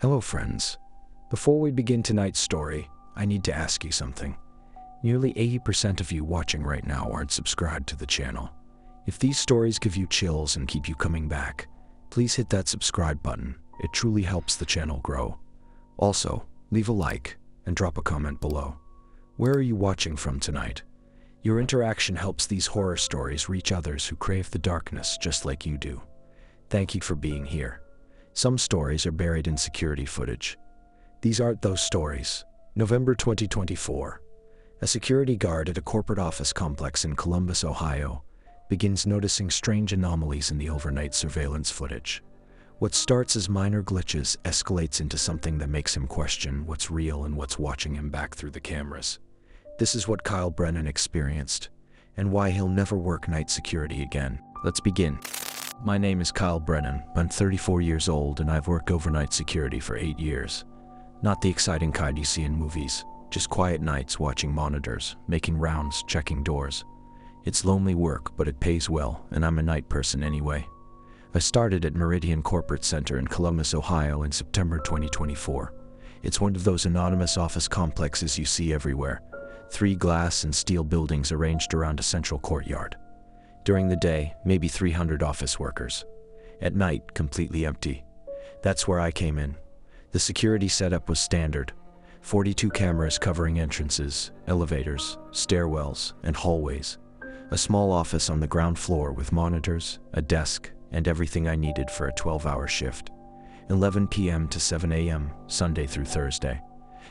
Hello friends. Before we begin tonight's story, I need to ask you something. Nearly 80% of you watching right now aren't subscribed to the channel. If these stories give you chills and keep you coming back, please hit that subscribe button. It truly helps the channel grow. Also, leave a like and drop a comment below. Where are you watching from tonight? Your interaction helps these horror stories reach others who crave the darkness just like you do. Thank you for being here. Some stories are buried in security footage. These aren't those stories. November 2024. A security guard at a corporate office complex in Columbus, Ohio, begins noticing strange anomalies in the overnight surveillance footage. What starts as minor glitches escalates into something that makes him question what's real and what's watching him back through the cameras. This is what Kyle Brennan experienced, and why he'll never work night security again. Let's begin. My name is Kyle Brennan. I'm 34 years old and I've worked overnight security for 8 years. Not the exciting kind you see in movies, just quiet nights watching monitors, making rounds, checking doors. It's lonely work, but it pays well, and I'm a night person anyway. I started at Meridian Corporate Center in Columbus, Ohio in September 2024. It's one of those anonymous office complexes you see everywhere. 3 glass and steel buildings arranged around a central courtyard. During the day, maybe 300 office workers. At night, completely empty. That's where I came in. The security setup was standard. 42 cameras covering entrances, elevators, stairwells, and hallways. A small office on the ground floor with monitors, a desk, and everything I needed for a 12-hour shift. 11 p.m. to 7 a.m., Sunday through Thursday.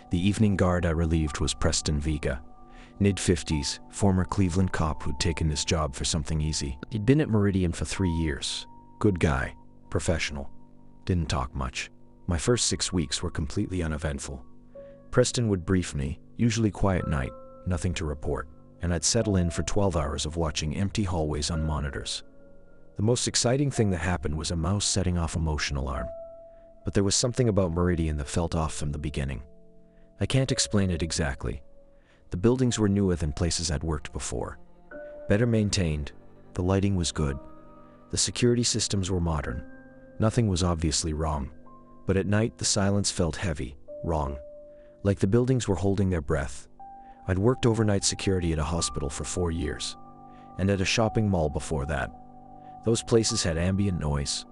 The evening guard I relieved was Preston Vega. Mid-50s, former Cleveland cop who'd taken this job for something easy. He'd been at Meridian for 3 years. Good guy. Professional. Didn't talk much. My first 6 weeks were completely uneventful. Preston would brief me, usually quiet night, nothing to report, and I'd settle in for 12 hours of watching empty hallways on monitors. The most exciting thing that happened was a mouse setting off a motion alarm. But there was something about Meridian that felt off from the beginning. I can't explain it exactly. The buildings were newer than places I'd worked before. Better maintained, the lighting was good. The security systems were modern. Nothing was obviously wrong. But at night the silence felt heavy, wrong. Like the buildings were holding their breath. I'd worked overnight security at a hospital for 4 years. And at a shopping mall before that. Those places had ambient noise,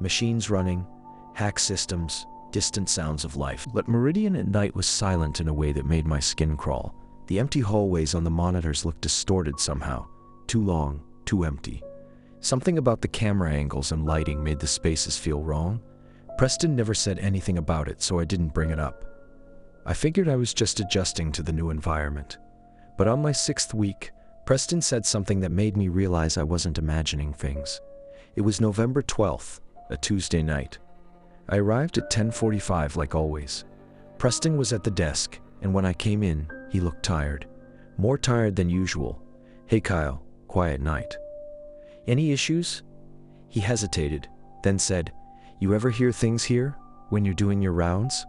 machines running, hack systems, distant sounds of life. But Meridian at night was silent in a way that made my skin crawl. The empty hallways on the monitors looked distorted somehow. Too long, too empty. Something about the camera angles and lighting made the spaces feel wrong. Preston never said anything about it, so I didn't bring it up. I figured I was just adjusting to the new environment. But on my 6th week, Preston said something that made me realize I wasn't imagining things. It was November 12th, a Tuesday night. I arrived at 10:45 like always. Preston was at the desk, and when I came in, he looked tired. More tired than usual. "Hey Kyle, quiet night. Any issues?" He hesitated, then said, "You ever hear things here, when you're doing your rounds?"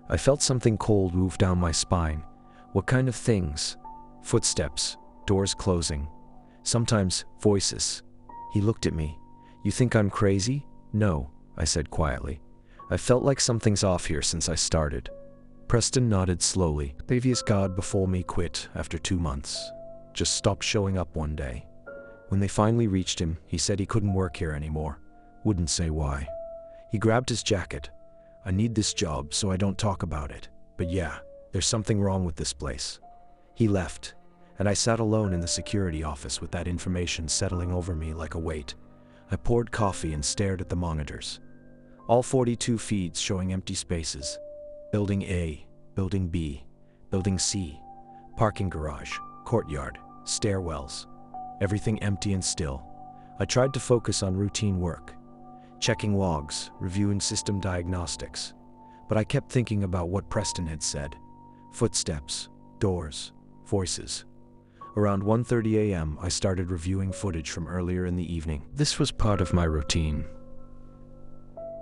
I felt something cold move down my spine. What kind of things? Footsteps, doors closing. Sometimes, voices. He looked at me. "You think I'm crazy?" "No," I said quietly. "I felt like something's off here since I started." Preston nodded slowly. Previous guard before me quit after 2 months. Just stopped showing up one day. When they finally reached him, he said he couldn't work here anymore. Wouldn't say why. He grabbed his jacket. "I need this job, so I don't talk about it. But yeah, there's something wrong with this place." He left, and I sat alone in the security office with that information settling over me like a weight. I poured coffee and stared at the monitors. All 42 feeds showing empty spaces. Building A, Building B, Building C, parking garage, courtyard, stairwells. Everything empty and still. I tried to focus on routine work. Checking logs, reviewing system diagnostics. But I kept thinking about what Preston had said. Footsteps, doors, voices. Around 1:30 a.m., I started reviewing footage from earlier in the evening. This was part of my routine.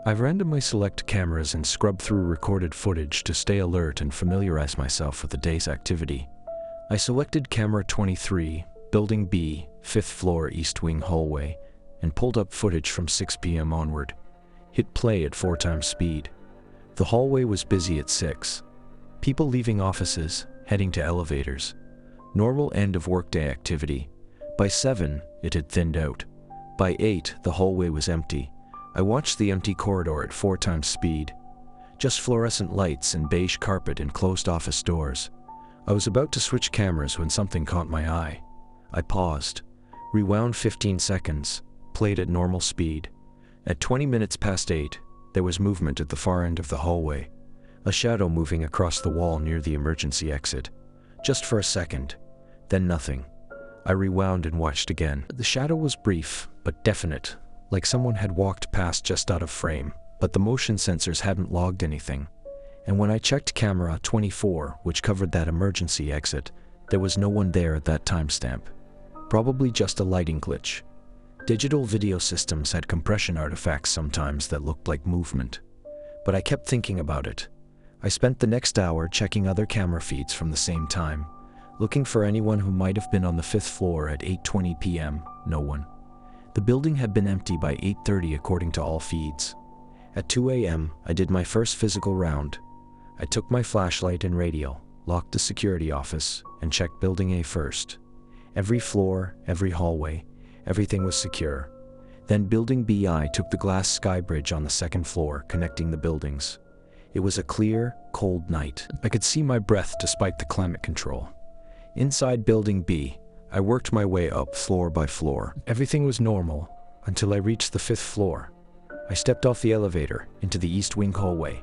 I randomly select cameras and scrub through recorded footage to stay alert and familiarize myself with the day's activity. I selected camera 23, Building B, 5th floor East Wing hallway, and pulled up footage from 6 p.m. onward. Hit play at 4 times speed. The hallway was busy at 6. People leaving offices, heading to elevators. Normal end of workday activity. By 7, it had thinned out. By 8, the hallway was empty. I watched the empty corridor at 4 times speed. Just fluorescent lights and beige carpet and closed office doors. I was about to switch cameras when something caught my eye. I paused, rewound 15 seconds, played at normal speed. At 20 minutes past 8, there was movement at the far end of the hallway. A shadow moving across the wall near the emergency exit. Just for a second, then nothing. I rewound and watched again. The shadow was brief, but definite, like someone had walked past just out of frame, but the motion sensors hadn't logged anything. And when I checked camera 24, which covered that emergency exit, there was no one there at that timestamp. Probably just a lighting glitch. Digital video systems had compression artifacts sometimes that looked like movement. But I kept thinking about it. I spent the next hour checking other camera feeds from the same time, looking for anyone who might have been on the 5th floor at 8:20 p.m. No one. The building had been empty by 8:30 according to all feeds. At 2 a.m., I did my first physical round. I took my flashlight and radio, locked the security office, and checked Building A first. Every floor, every hallway, everything was secure. Then Building B, I took the glass sky bridge on the 2nd floor, connecting the buildings. It was a clear, cold night. I could see my breath despite the climate control. Inside Building B, I worked my way up floor by floor. Everything was normal until I reached the 5th floor. I stepped off the elevator into the East Wing hallway.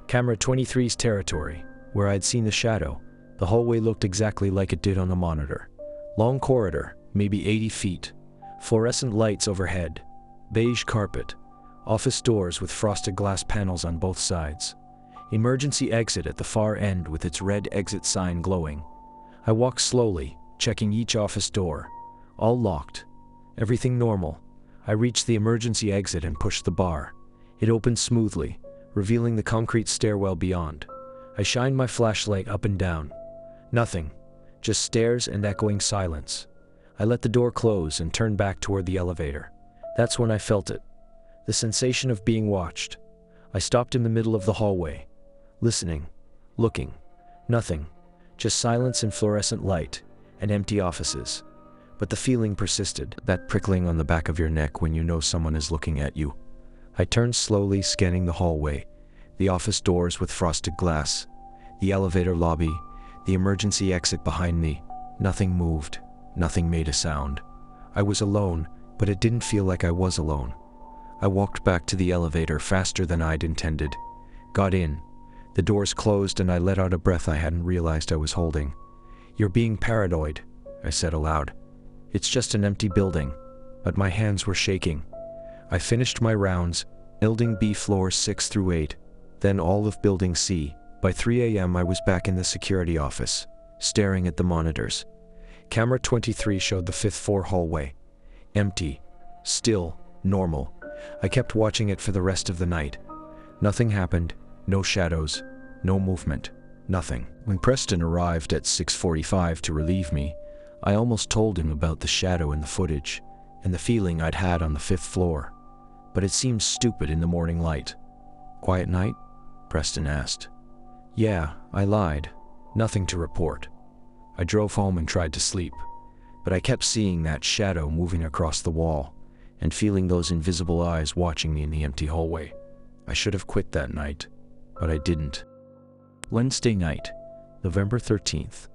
Camera 23's territory, where I'd seen the shadow. The hallway looked exactly like it did on the monitor. Long corridor, maybe 80 feet. Fluorescent lights overhead. Beige carpet. Office doors with frosted glass panels on both sides. Emergency exit at the far end with its red exit sign glowing. I walked slowly, checking each office door. All locked. Everything normal. I reached the emergency exit and pushed the bar. It opened smoothly, revealing the concrete stairwell beyond. I shined my flashlight up and down. Nothing. Just stairs and echoing silence. I let the door close and turned back toward the elevator. That's when I felt it. The sensation of being watched. I stopped in the middle of the hallway. Listening. Looking. Nothing. Just silence and fluorescent light, and empty offices. But the feeling persisted, that prickling on the back of your neck when you know someone is looking at you. I turned slowly, scanning the hallway, the office doors with frosted glass, the elevator lobby, the emergency exit behind me. Nothing moved. Nothing made a sound. I was alone, but it didn't feel like I was alone. I walked back to the elevator faster than I'd intended. Got in. The doors closed and I let out a breath I hadn't realized I was holding. "You're being paranoid," I said aloud. "It's just an empty building." But my hands were shaking. I finished my rounds, Building B floors 6 through 8, then all of Building C. By 3 a.m. I was back in the security office, staring at the monitors. Camera 23 showed the 5th floor hallway. Empty. Still. Normal. I kept watching it for the rest of the night. Nothing happened. No shadows. No movement. Nothing. When Preston arrived at 6:45 to relieve me, I almost told him about the shadow in the footage, and the feeling I'd had on the 5th floor. But it seemed stupid in the morning light. "Quiet night?" Preston asked. "Yeah," I lied. "Nothing to report." I drove home and tried to sleep, but I kept seeing that shadow moving across the wall, and feeling those invisible eyes watching me in the empty hallway. I should have quit that night, but I didn't. Wednesday night, November 13th.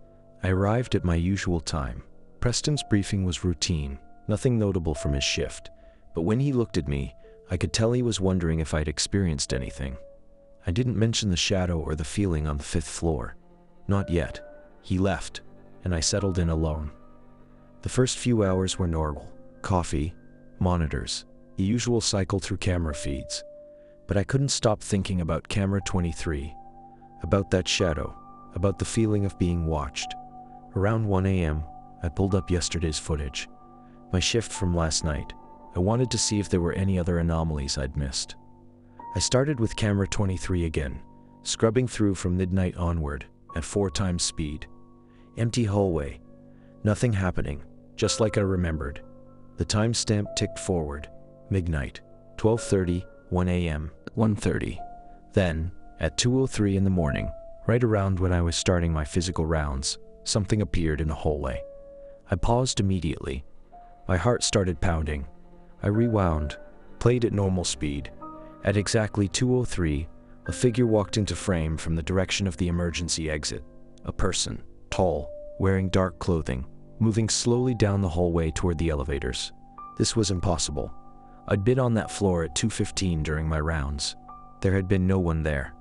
I arrived at my usual time. Preston's briefing was routine, nothing notable from his shift, but when he looked at me, I could tell he was wondering if I'd experienced anything. I didn't mention the shadow or the feeling on the 5th floor. Not yet. He left, and I settled in alone. The first few hours were normal. Coffee, monitors, the usual cycle through camera feeds. But I couldn't stop thinking about camera 23, about that shadow, about the feeling of being watched. Around 1 a.m., I pulled up yesterday's footage. My shift from last night. I wanted to see if there were any other anomalies I'd missed. I started with camera 23 again, scrubbing through from midnight onward at 4 times speed. Empty hallway. Nothing happening, just like I remembered. The timestamp ticked forward. Midnight. 12:30, 1 a.m., 1:30. Then, At 2:03 in the morning, right around when I was starting my physical rounds, something appeared in the hallway. I paused immediately. My heart started pounding. I rewound, played at normal speed. At exactly 2:03, a figure walked into frame from the direction of the emergency exit. A person, tall, wearing dark clothing, moving slowly down the hallway toward the elevators. This was impossible. I'd been on that floor at 2:15 during my rounds. There had been no one there,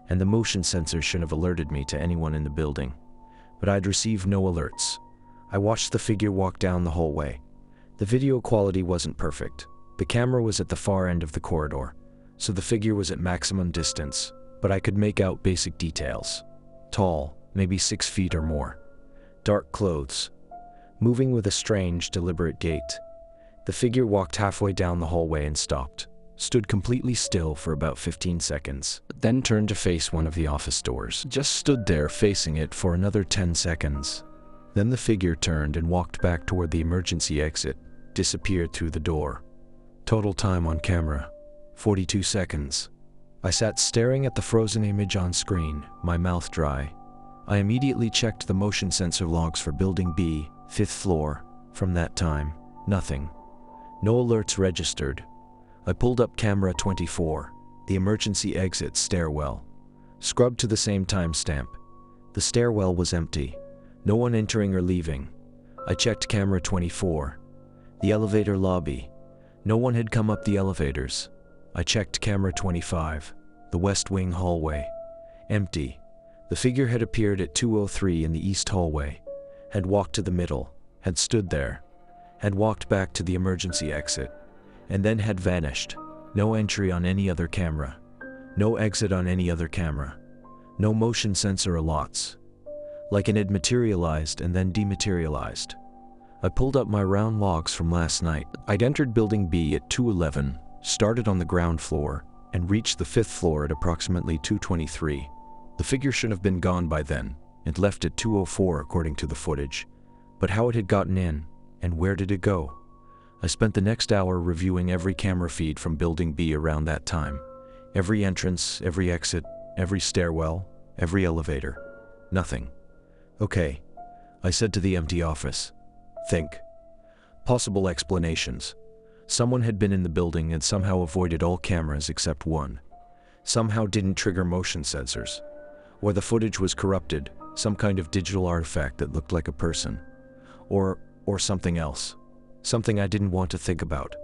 and the motion sensor should have alerted me to anyone in the building. But I'd received no alerts. I watched the figure walk down the hallway. The video quality wasn't perfect. The camera was at the far end of the corridor, so the figure was at maximum distance, but I could make out basic details. Tall, maybe 6 feet or more. Dark clothes. Moving with a strange, deliberate gait. The figure walked halfway down the hallway and stopped. Stood completely still for about 15 seconds, then turned to face one of the office doors. Just stood there facing it for another 10 seconds. Then the figure turned and walked back toward the emergency exit, disappeared through the door. Total time on camera, 42 seconds. I sat staring at the frozen image on screen, my mouth dry. I immediately checked the motion sensor logs for Building B, 5th floor. From that time, nothing. No alerts registered. I pulled up camera 24, the emergency exit stairwell. Scrubbed to the same timestamp. The stairwell was empty. No one entering or leaving. I checked camera 24. The elevator lobby. No one had come up the elevators. I checked camera 25. The West Wing hallway. Empty. The figure had appeared at 2:03 in the east hallway. Had walked to the middle. Had stood there. Had walked back to the emergency exit. And then had vanished. No entry on any other camera. No exit on any other camera. No motion sensor alerts. Like it had materialized and then dematerialized. I pulled up my round logs from last night. I'd entered Building B at 2:11, started on the ground floor, and reached the 5th floor at approximately 2:23. The figure should have been gone by then, and left at 2:04 according to the footage. But how it had gotten in, and where did it go? I spent the next hour reviewing every camera feed from Building B around that time. Every entrance, every exit, every stairwell, every elevator. Nothing. Okay, I said to the empty office. Think. Possible explanations. Someone had been in the building and somehow avoided all cameras except one. Somehow didn't trigger motion sensors. Or the footage was corrupted, some kind of digital artifact that looked like a person. Or something else. Something I didn't want to think about.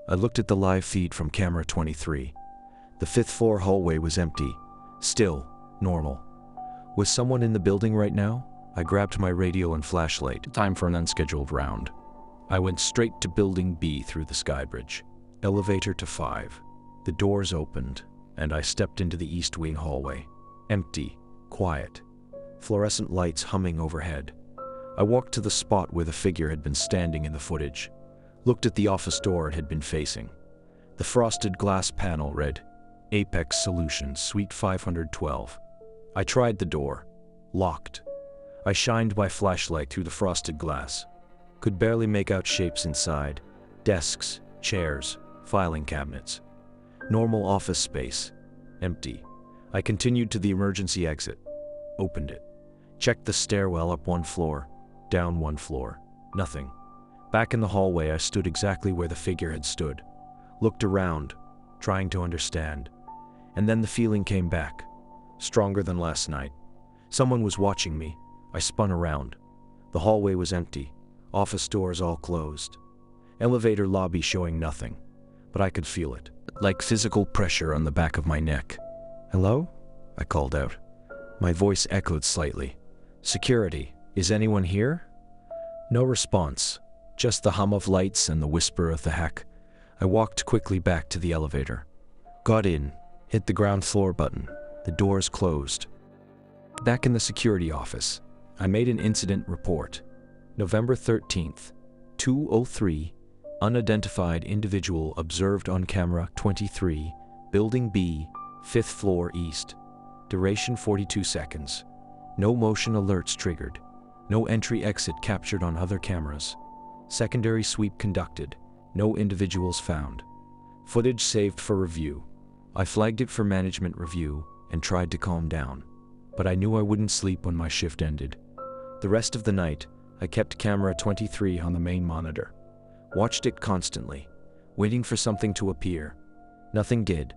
I looked at the live feed from camera 23. The 5th floor hallway was empty. Still, normal. Was someone in the building right now? I grabbed my radio and flashlight. Time for an unscheduled round. I went straight to Building B through the skybridge. Elevator to 5. The doors opened, and I stepped into the East Wing hallway. Empty, quiet. Fluorescent lights humming overhead. I walked to the spot where the figure had been standing in the footage. Looked at the office door it had been facing. The frosted glass panel read, Apex Solutions, Suite 512. I tried the door. Locked. I shined my flashlight through the frosted glass. Could barely make out shapes inside. Desks, chairs, filing cabinets. Normal office space. Empty. I continued to the emergency exit. Opened it. Checked the stairwell up 1 floor. Down 1 floor. Nothing. Back in the hallway, I stood exactly where the figure had stood. Looked around, trying to understand. And then the feeling came back. Stronger than last night. Someone was watching me. I spun around. The hallway was empty. Office doors all closed. Elevator lobby showing nothing. But I could feel it. Like physical pressure on the back of my neck. Hello? I called out. My voice echoed slightly. Security. Is anyone here? No response, just the hum of lights and the whisper of the hack. I walked quickly back to the elevator. Got in, hit the ground floor button. The doors closed. Back in the security office, I made an incident report. November 13th, 2:03, unidentified individual observed on camera 23, Building B, 5th floor east. Duration 42 seconds. No motion alerts triggered. No entry-exit captured on other cameras. Secondary sweep conducted. No individuals found. Footage saved for review. I flagged it for management review. and tried to calm down. But I knew I wouldn't sleep when my shift ended. The rest of the night, I kept camera 23 on the main monitor. Watched it constantly, waiting for something to appear. Nothing did.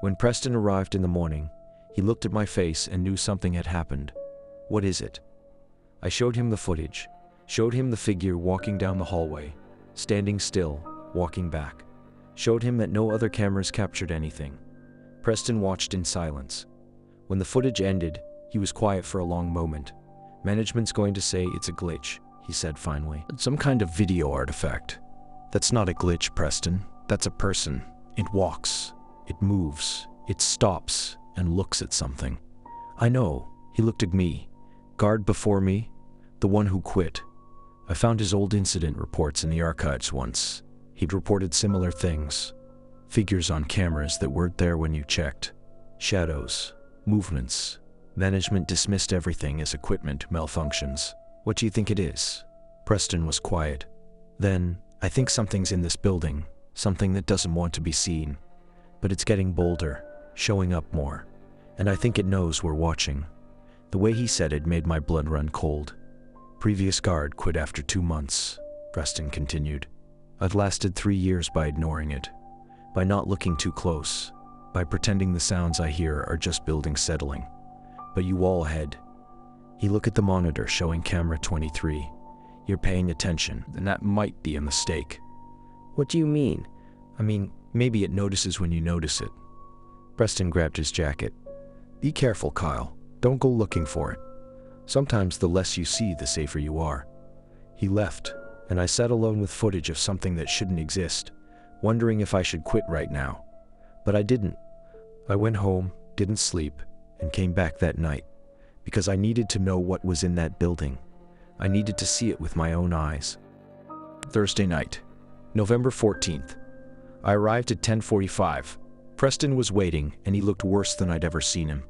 When Preston arrived in the morning, he looked at my face and knew something had happened. What is it? I showed him the footage, showed him the figure walking down the hallway, standing still, walking back. Showed him that no other cameras captured anything. Preston watched in silence. When the footage ended, he was quiet for a long moment. Management's going to say it's a glitch, he said finally. Some kind of video artifact. That's not a glitch, Preston. That's a person. It walks. It moves. It stops and looks at something. I know. He looked at me. Guard before me. The one who quit. I found his old incident reports in the archives once. He'd reported similar things. Figures on cameras that weren't there when you checked. Shadows. Movements. Management dismissed everything as equipment malfunctions. What do you think it is? Preston was quiet. Then, I think something's in this building. Something that doesn't want to be seen. But it's getting bolder, showing up more. And I think it knows we're watching. The way he said it made my blood run cold. Previous guard quit after 2 months, Preston continued. I've lasted 3 years by ignoring it. By not looking too close. By pretending the sounds I hear are just buildings settling. But you all had. He looked at the monitor showing camera 23. You're paying attention, then that might be a mistake. What do you mean? I mean, maybe it notices when you notice it. Preston grabbed his jacket. Be careful, Kyle. Don't go looking for it. Sometimes the less you see, the safer you are. He left, and I sat alone with footage of something that shouldn't exist, wondering if I should quit right now. But I didn't. I went home, didn't sleep, and came back that night, because I needed to know what was in that building. I needed to see it with my own eyes. Thursday night, November 14th. I arrived at 10:45. Preston was waiting, and he looked worse than I'd ever seen him.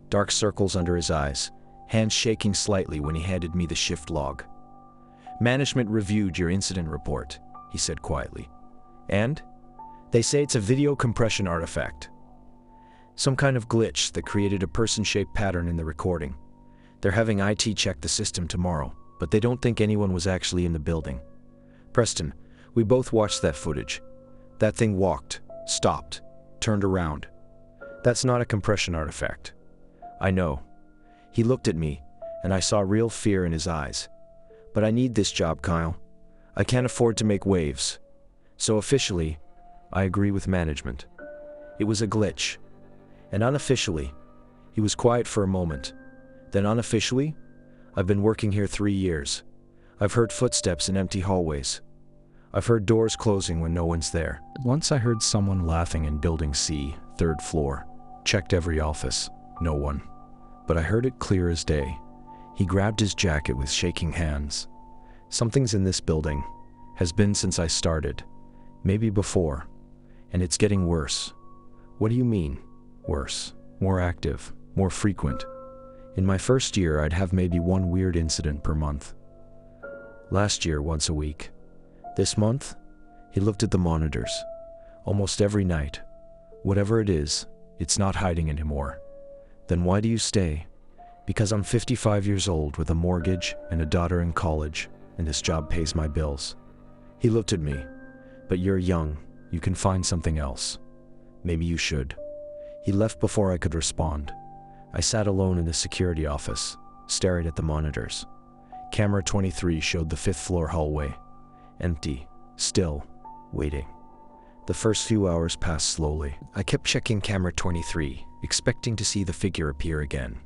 Dark circles under his eyes, hands shaking slightly when he handed me the shift log. Management reviewed your incident report, he said quietly. And? They say it's a video compression artifact. Some kind of glitch that created a person-shaped pattern in the recording. They're having IT check the system tomorrow, but they don't think anyone was actually in the building. Preston, we both watched that footage. That thing walked, stopped, turned around. That's not a compression artifact. I know. He looked at me, and I saw real fear in his eyes. But I need this job, Kyle. I can't afford to make waves. So officially, I agree with management. It was a glitch. And unofficially, he was quiet for a moment. Then unofficially, I've been working here 3 years. I've heard footsteps in empty hallways. I've heard doors closing when no one's there. Once I heard someone laughing in Building C, 3rd floor. Checked every office. No one. But I heard it clear as day. He grabbed his jacket with shaking hands. Something's in this building. Has been since I started. Maybe before. And it's getting worse. What do you mean? Worse. More active. More frequent. In my first year, I'd have maybe 1 weird incident per month. Last year, once a week. This month, he looked at the monitors. Almost every night. Whatever it is, it's not hiding anymore. Then why do you stay? Because I'm 55 years old with a mortgage and a daughter in college, and this job pays my bills. He looked at me. But you're young. You can find something else. Maybe you should. He left before I could respond. I sat alone in the security office, staring at the monitors. Camera 23 showed the 5th floor hallway. Empty, still, waiting. The first few hours passed slowly. I kept checking camera 23, expecting to see the figure appear again.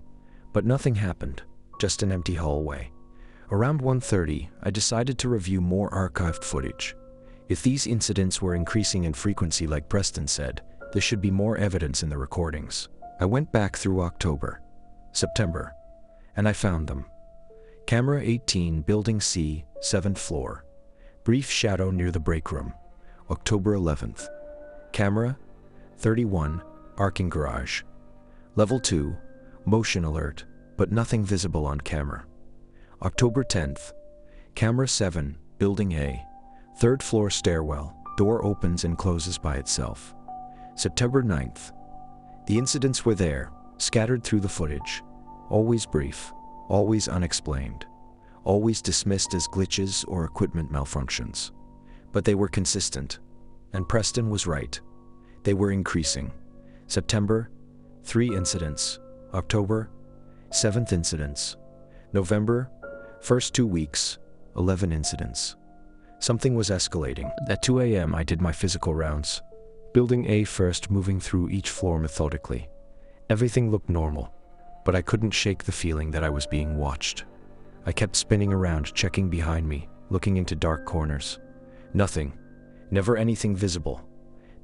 But nothing happened, just an empty hallway. Around 1:30, I decided to review more archived footage. If these incidents were increasing in frequency like Preston said, there should be more evidence in the recordings. I went back through October, September, and I found them. Camera 18, Building C, 7th floor. Brief shadow near the break room, October 11th. Camera 31, Parking garage. Level 2, motion alert, but nothing visible on camera. October 10th. Camera 7, Building A, 3rd floor stairwell, door opens and closes by itself. September 9th. The incidents were there, scattered through the footage, always brief, always unexplained, always dismissed as glitches or equipment malfunctions. But they were consistent, and Preston was right. They were increasing. September, 3 incidents. October, 7th incidents. November, first 2 weeks, 11 incidents. Something was escalating. At 2 a.m. I did my physical rounds. Building A first, moving through each floor methodically. Everything looked normal, but I couldn't shake the feeling that I was being watched. I kept spinning around, checking behind me, looking into dark corners. Nothing. Never anything visible.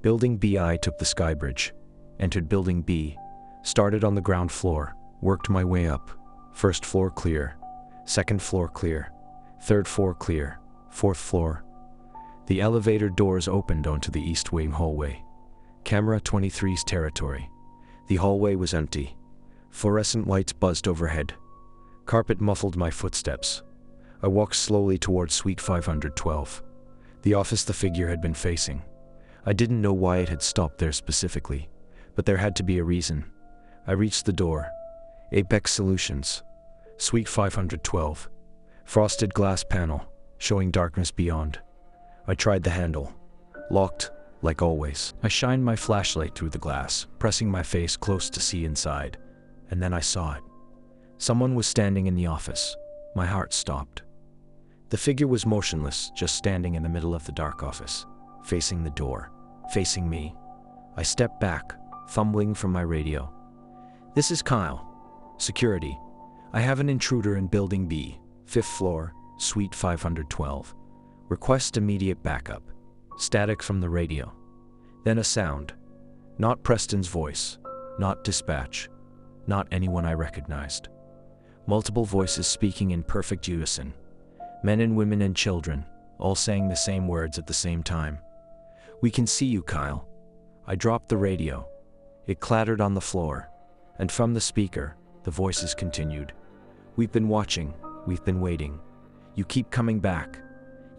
Building B, I took the sky bridge. Entered Building B. Started on the ground floor. Worked my way up. First floor clear. Second floor clear. Third floor clear. Fourth floor. The elevator doors opened onto the east wing hallway. Camera 23's territory. The hallway was empty. Fluorescent lights buzzed overhead. Carpet muffled my footsteps. I walked slowly towards Suite 512. The office the figure had been facing. I didn't know why it had stopped there specifically, but there had to be a reason. I reached the door. Apex Solutions. Suite 512. Frosted glass panel, showing darkness beyond. I tried the handle. Locked, like always. I shined my flashlight through the glass, pressing my face close to see inside, and then I saw it. Someone was standing in the office. My heart stopped. The figure was motionless, just standing in the middle of the dark office, facing the door, facing me. I stepped back, fumbling from my radio. "This is Kyle. Security. I have an intruder in Building B, 5th floor, Suite 512. Request immediate backup." Static from the radio. Then a sound. Not Preston's voice. Not dispatch. Not anyone I recognized. Multiple voices speaking in perfect unison. Men and women and children, all saying the same words at the same time. "We can see you, Kyle." I dropped the radio. It clattered on the floor, and from the speaker, the voices continued. "We've been watching, we've been waiting. You keep coming back."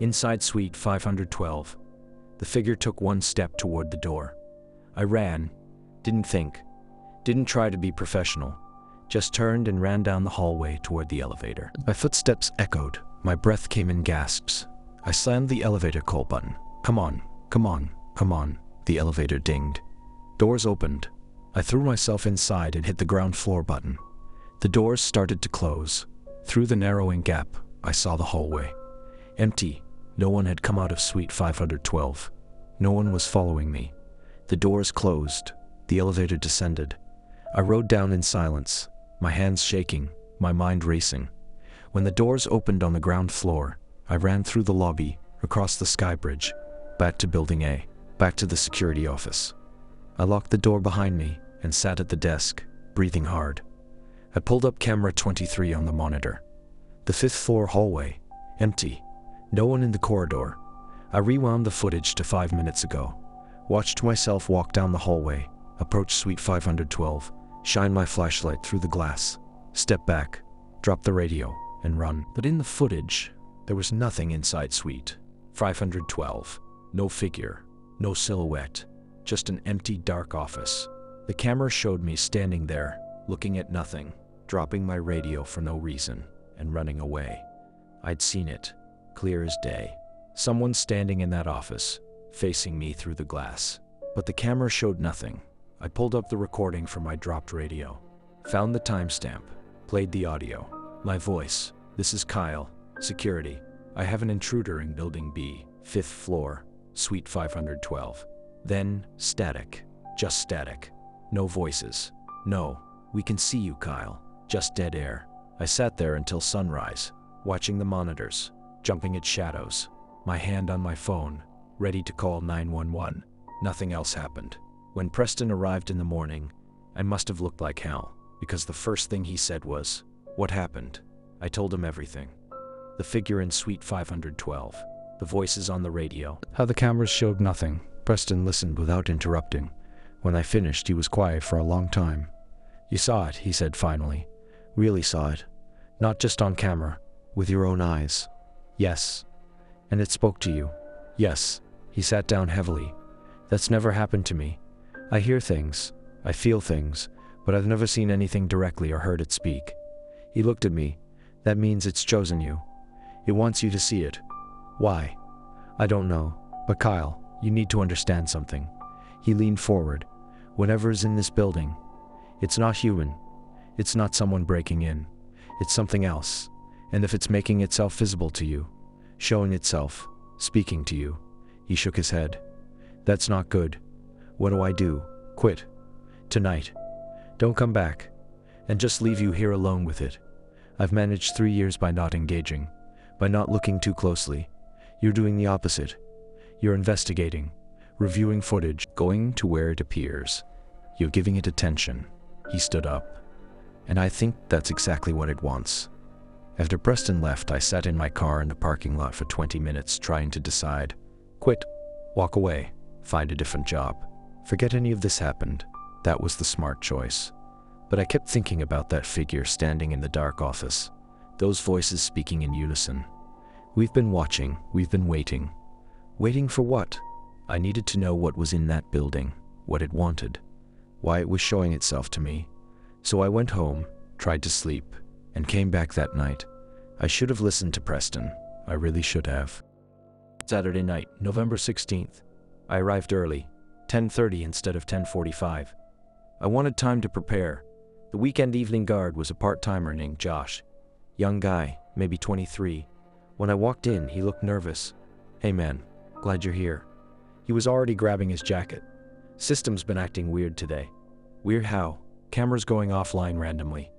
Inside Suite 512, the figure took one step toward the door. I ran, didn't think, didn't try to be professional, just turned and ran down the hallway toward the elevator. My footsteps echoed, my breath came in gasps. I slammed the elevator call button. "Come on, come on, come on," the elevator dinged. Doors opened. I threw myself inside and hit the ground floor button. The doors started to close. Through the narrowing gap, I saw the hallway. Empty. No one had come out of Suite 512. No one was following me. The doors closed. The elevator descended. I rode down in silence, my hands shaking, my mind racing. When the doors opened on the ground floor, I ran through the lobby, across the sky bridge, back to Building A, back to the security office. I locked the door behind me and sat at the desk, breathing hard. I pulled up camera 23 on the monitor. The 5th floor hallway, empty. No one in the corridor. I rewound the footage to 5 minutes ago. Watched myself walk down the hallway, approach Suite 512, shine my flashlight through the glass, step back, drop the radio, and run. But in the footage, there was nothing inside Suite 512. No figure, no silhouette, just an empty dark office. The camera showed me standing there, looking at nothing, dropping my radio for no reason, and running away. I'd seen it, clear as day. Someone standing in that office, facing me through the glass. But the camera showed nothing. I pulled up the recording from my dropped radio, found the timestamp, played the audio. My voice: "This is Kyle. Security. I have an intruder in Building B, 5th floor, Suite 512. Then, static. Just static. No voices. "No, we can see you, Kyle." Just dead air. I sat there until sunrise, watching the monitors, jumping at shadows, my hand on my phone, ready to call 911. Nothing else happened. When Preston arrived in the morning, I must have looked like hell, because the first thing he said was, "What happened?" I told him everything. The figure in Suite 512, the voices on the radio, how the cameras showed nothing. Preston listened without interrupting. When I finished, he was quiet for a long time. "You saw it," he said finally. "Really saw it. Not just on camera, with your own eyes." "Yes." "And it spoke to you?" "Yes." He sat down heavily. "That's never happened to me. I hear things, I feel things, but I've never seen anything directly or heard it speak. He looked at me. That means it's chosen you. It wants you to see it. Why? I don't know. But Kyle, you need to understand something. He leaned forward. Whatever is in this building, it's not human. It's not someone breaking in. It's something else. And if it's making itself visible to you, showing itself, speaking to you. He shook his head. That's not good. What do I do? Quit. Tonight. Don't come back. And just leave you here alone with it. I've managed 3 years by not engaging, by not looking too closely. You're doing the opposite. You're investigating, reviewing footage, going to where it appears. You're giving it attention. He stood up. And I think that's exactly what it wants. After Preston left, I sat in my car in the parking lot for 20 minutes trying to decide. Quit. Walk away. Find a different job. Forget any of this happened. That was the smart choice. But I kept thinking about that figure standing in the dark office. Those voices speaking in unison. We've been watching. We've been waiting. Waiting for what? I needed to know what was in that building, what it wanted, why it was showing itself to me. So I went home, tried to sleep, and came back that night. I should have listened to Preston. I really should have. Saturday night, November 16th. I arrived early, 10:30 instead of 10:45. I wanted time to prepare. The weekend evening guard was a part-timer named Josh. Young guy, maybe 23. When I walked in, he looked nervous. Hey man, glad you're here. He was already grabbing his jacket. System's been acting weird today. Weird how? Cameras going offline randomly.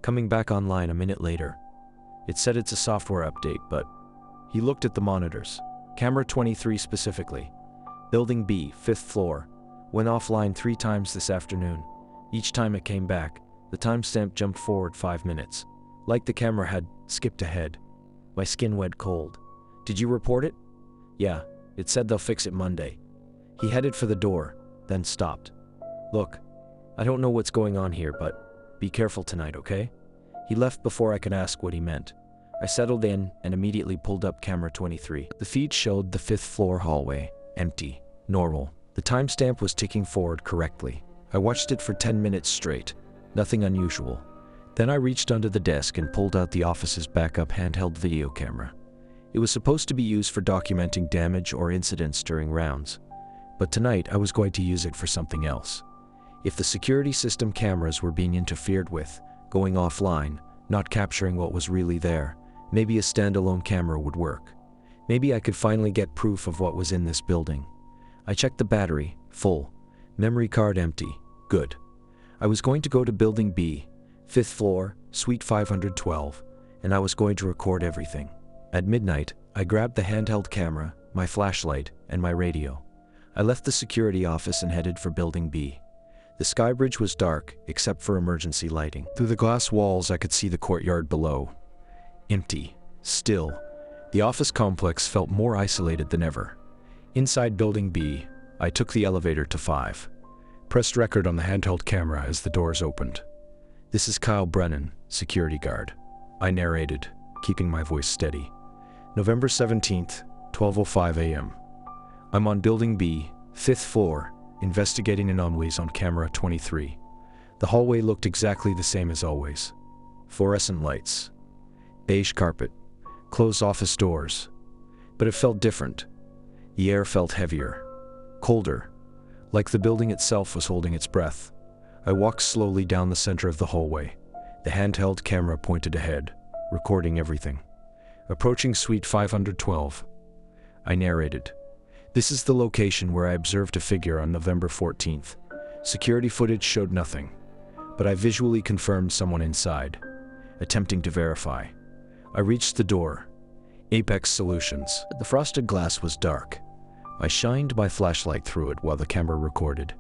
Coming back online a minute later. It said it's a software update, but... He looked at the monitors. Camera 23 specifically. Building B, 5th floor. Went offline 3 times this afternoon. Each time it came back, the timestamp jumped forward 5 minutes. Like the camera had skipped ahead. My skin went cold. Did you report it? Yeah, it said they'll fix it Monday. He headed for the door, then stopped. Look, I don't know what's going on here, but be careful tonight, okay? He left before I could ask what he meant. I settled in and immediately pulled up camera 23. The feed showed the 5th floor hallway, empty, normal. The timestamp was ticking forward correctly. I watched it for 10 minutes straight. Nothing unusual. Then I reached under the desk and pulled out the office's backup handheld video camera. It was supposed to be used for documenting damage or incidents during rounds. But tonight I was going to use it for something else. If the security system cameras were being interfered with, going offline, not capturing what was really there, maybe a standalone camera would work. Maybe I could finally get proof of what was in this building. I checked the battery, full. Memory card empty. Good. I was going to go to Building B, 5th floor, Suite 512, and I was going to record everything. At midnight, I grabbed the handheld camera, my flashlight, and my radio. I left the security office and headed for Building B. The sky bridge was dark, except for emergency lighting. Through the glass walls, I could see the courtyard below. Empty. Still. The office complex felt more isolated than ever. Inside Building B, I took the elevator to 5. Pressed record on the handheld camera as the doors opened. This is Kyle Brennan, security guard. I narrated, keeping my voice steady. November 17th, 12:05 a.m. I'm on Building B, 5th floor, investigating anomalies on camera 23. The hallway looked exactly the same as always. Fluorescent lights. Beige carpet. Closed office doors. But it felt different. The air felt heavier. Colder. Like the building itself was holding its breath. I walked slowly down the center of the hallway. The handheld camera pointed ahead, recording everything. Approaching Suite 512. I narrated. This is the location where I observed a figure on November 14th. Security footage showed nothing, but I visually confirmed someone inside, attempting to verify. I reached the door. Apex Solutions. The frosted glass was dark. I shined my flashlight through it while the camera recorded.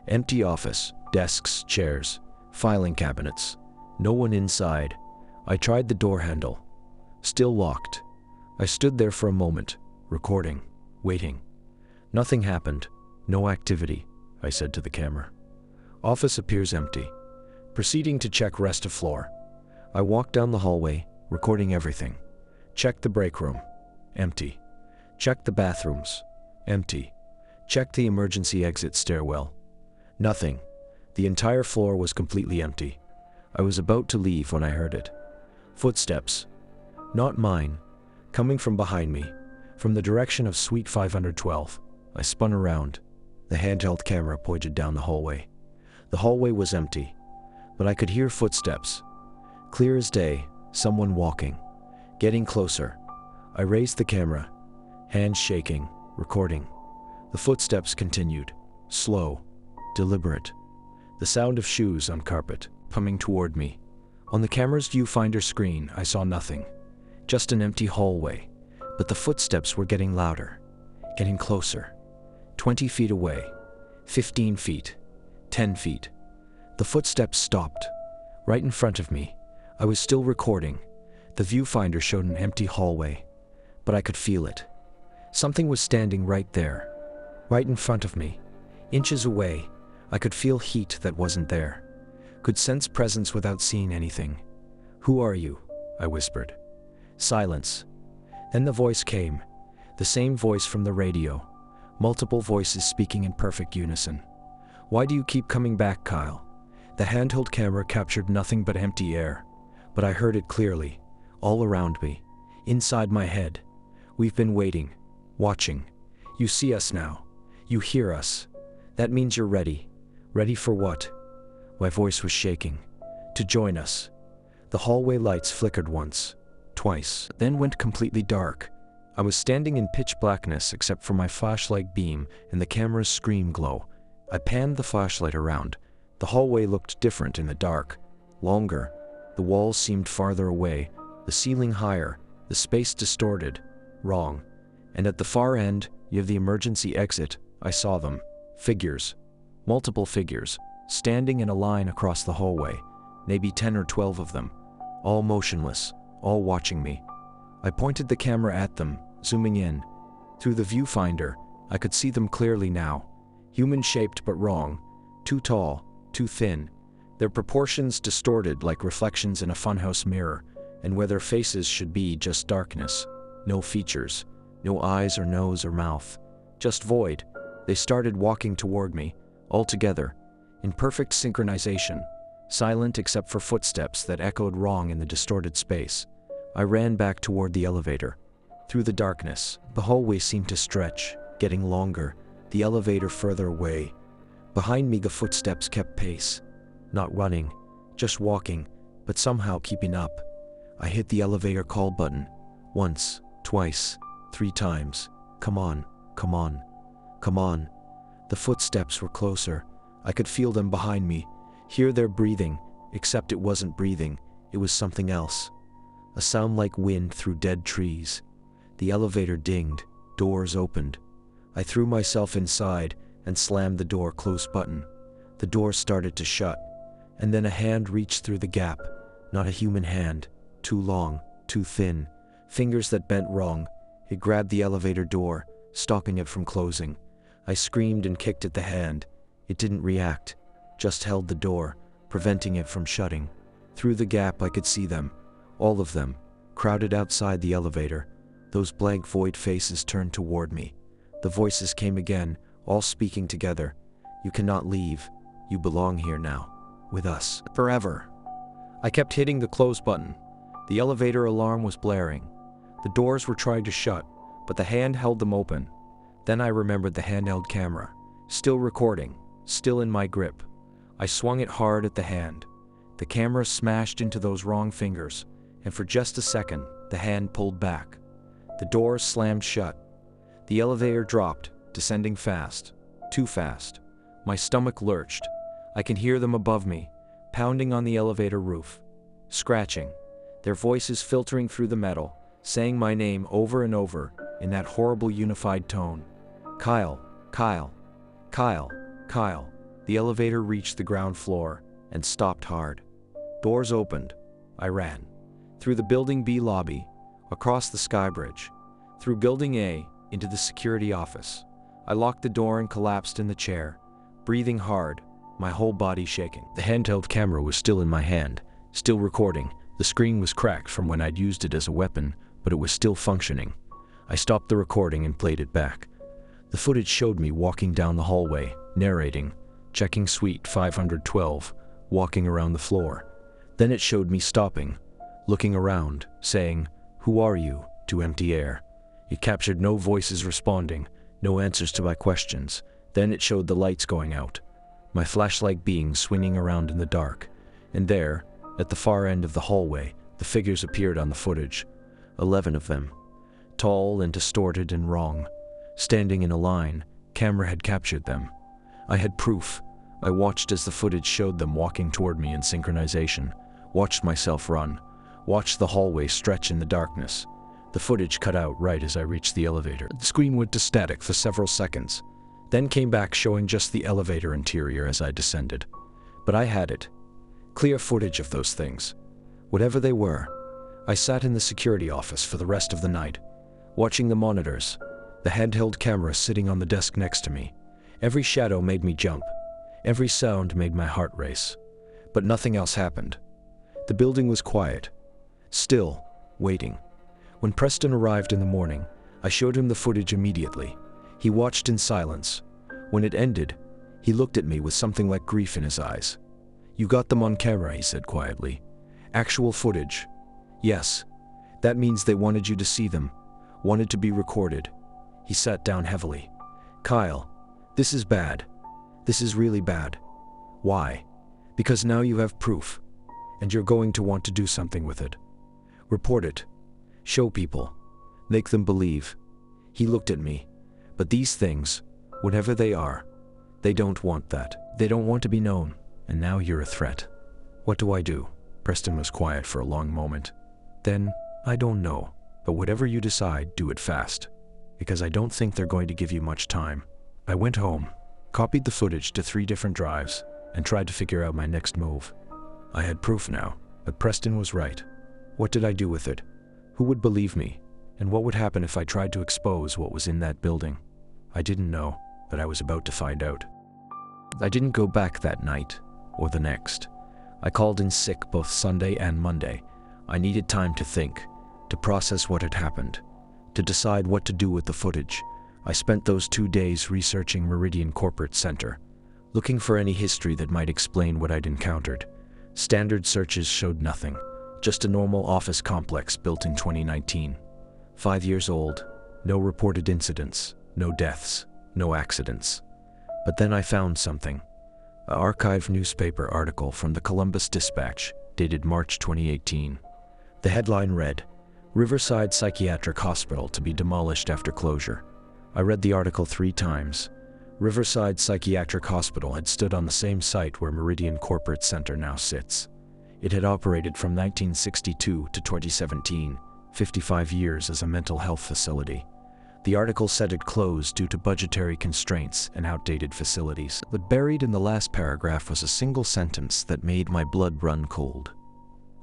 Empty office, desks, chairs, filing cabinets. No one inside. I tried the door handle. Still locked. I stood there for a moment, recording, waiting. Nothing happened. No activity, I said to the camera. Office appears empty. Proceeding to check rest of floor. I walked down the hallway, recording everything. Checked the break room. Empty. Checked the bathrooms. Empty. Checked the emergency exit stairwell. Nothing. The entire floor was completely empty. I was about to leave when I heard it. Footsteps. Not mine. Coming from behind me. From the direction of Suite 512. I spun around. The handheld camera pointed down the hallway. The hallway was empty, but I could hear footsteps. Clear as day, someone walking. Getting closer. I raised the camera. Hands shaking, recording. The footsteps continued. Slow. Deliberate. The sound of shoes on carpet, coming toward me. On the camera's viewfinder screen, I saw nothing. Just an empty hallway. But the footsteps were getting louder. Getting closer. 20 feet away. 15 feet. 10 feet. The footsteps stopped. Right in front of me. I was still recording. The viewfinder showed an empty hallway. But I could feel it. Something was standing right there. Right in front of me. Inches away. I could feel heat that wasn't there. Could sense presence without seeing anything. "Who are you?" I whispered. Silence. Then the voice came. The same voice from the radio. Multiple voices speaking in perfect unison. "Why do you keep coming back, Kyle?" The handheld camera captured nothing but empty air. But I heard it clearly. All around me. Inside my head. "We've been waiting. Watching. You see us now. You hear us. That means you're ready. Ready for what?" My voice was shaking. "To join us." The hallway lights flickered once. Twice. Then went completely dark. I was standing in pitch blackness except for my flashlight beam and the camera's screen glow. I panned the flashlight around. The hallway looked different in the dark. Longer. The walls seemed farther away. The ceiling higher. The space distorted. Wrong. And at the far end, you have the emergency exit. I saw them. Figures. Multiple figures. Standing in a line across the hallway. Maybe 10 or 12 of them. All motionless. All watching me. I pointed the camera at them, zooming in. Through the viewfinder, I could see them clearly now. Human-shaped but wrong. Too tall, too thin. Their proportions distorted like reflections in a funhouse mirror, and where their faces should be just darkness. No features. No eyes or nose or mouth. Just void. They started walking toward me, all together, in perfect synchronization, silent except for footsteps that echoed wrong in the distorted space. I ran back toward the elevator. Through the darkness, the hallway seemed to stretch, getting longer, the elevator further away. Behind me, the footsteps kept pace. Not running, just walking, but somehow keeping up. I hit the elevator call button. Once, twice, 3 times. Come on, come on, come on. The footsteps were closer. I could feel them behind me, hear their breathing, except it wasn't breathing, it was something else. A sound like wind through dead trees. The elevator dinged, doors opened. I threw myself inside and slammed the door close button. The door started to shut, and then a hand reached through the gap. Not a human hand, too long, too thin, fingers that bent wrong. It grabbed the elevator door, stopping it from closing. I screamed and kicked at the hand. It didn't react, just held the door, preventing it from shutting. Through the gap I could see them. All of them, crowded outside the elevator. Those blank void faces turned toward me. The voices came again, all speaking together. "You cannot leave. You belong here now. With us. Forever." I kept hitting the close button. The elevator alarm was blaring. The doors were trying to shut, but the hand held them open. Then I remembered the handheld camera. Still recording, still in my grip. I swung it hard at the hand. The camera smashed into those wrong fingers, and for just a second, the hand pulled back. The door slammed shut. The elevator dropped, descending fast. Too fast. My stomach lurched. I can hear them above me, pounding on the elevator roof. Scratching. Their voices filtering through the metal, saying my name over and over, in that horrible unified tone. "Kyle, Kyle, Kyle, Kyle." The elevator reached the ground floor, and stopped hard. Doors opened. I ran. Through the Building B lobby, across the sky bridge, through Building A, into the security office. I locked the door and collapsed in the chair, breathing hard, my whole body shaking. The handheld camera was still in my hand, still recording. The screen was cracked from when I'd used it as a weapon, but it was still functioning. I stopped the recording and played it back. The footage showed me walking down the hallway, narrating. checking suite 512, walking around the floor. Then it showed me stopping, looking around, saying, "Who are you?" to empty air. It captured no voices responding, no answers to my questions. Then it showed the lights going out, my flashlight being swinging around in the dark. And there, at the far end of the hallway, the figures appeared on the footage. 11 of them. Tall and distorted and wrong. Standing in a line, camera had captured them. I had proof. I watched as the footage showed them walking toward me in synchronization. Watched myself run. Watched the hallway stretch in the darkness. The footage cut out right as I reached the elevator. The screen went to static for several seconds, then came back showing just the elevator interior as I descended. But I had it. Clear footage of those things. Whatever they were. I sat in the security office for the rest of the night, watching the monitors, the handheld camera sitting on the desk next to me. Every shadow made me jump. Every sound made my heart race. But nothing else happened. The building was quiet. Still, waiting. When Preston arrived in the morning, I showed him the footage immediately. He watched in silence. When it ended, he looked at me with something like grief in his eyes. "You got them on camera," he said quietly. "Actual footage." "Yes. That means they wanted you to see them. Wanted to be recorded." He sat down heavily. "Kyle, this is bad. This is really bad." "Why?" "Because now you have proof. And you're going to want to do something with it. Report it. Show people. Make them believe." He looked at me. "But these things, whatever they are, they don't want that. They don't want to be known. And now you're a threat." "What do I do?" Preston was quiet for a long moment. Then, "I don't know. But whatever you decide, do it fast. Because I don't think they're going to give you much time." I went home, copied the footage to 3 different drives, and tried to figure out my next move. I had proof now, but Preston was right. What did I do with it? Who would believe me? And what would happen if I tried to expose what was in that building? I didn't know, but I was about to find out. I didn't go back that night, or the next. I called in sick both Sunday and Monday. I needed time to think, to process what had happened, to decide what to do with the footage. I spent those 2 days researching Meridian Corporate Center, looking for any history that might explain what I'd encountered. Standard searches showed nothing, just a normal office complex built in 2019. 5 years old, no reported incidents, no deaths, no accidents. But then I found something. An archived newspaper article from the Columbus Dispatch, dated March 2018. The headline read, "Riverside Psychiatric Hospital to be demolished after closure." I read the article 3 times. Riverside Psychiatric Hospital had stood on the same site where Meridian Corporate Center now sits. It had operated from 1962 to 2017, 55 years as a mental health facility. The article said it closed due to budgetary constraints and outdated facilities. But buried in the last paragraph was a single sentence that made my blood run cold.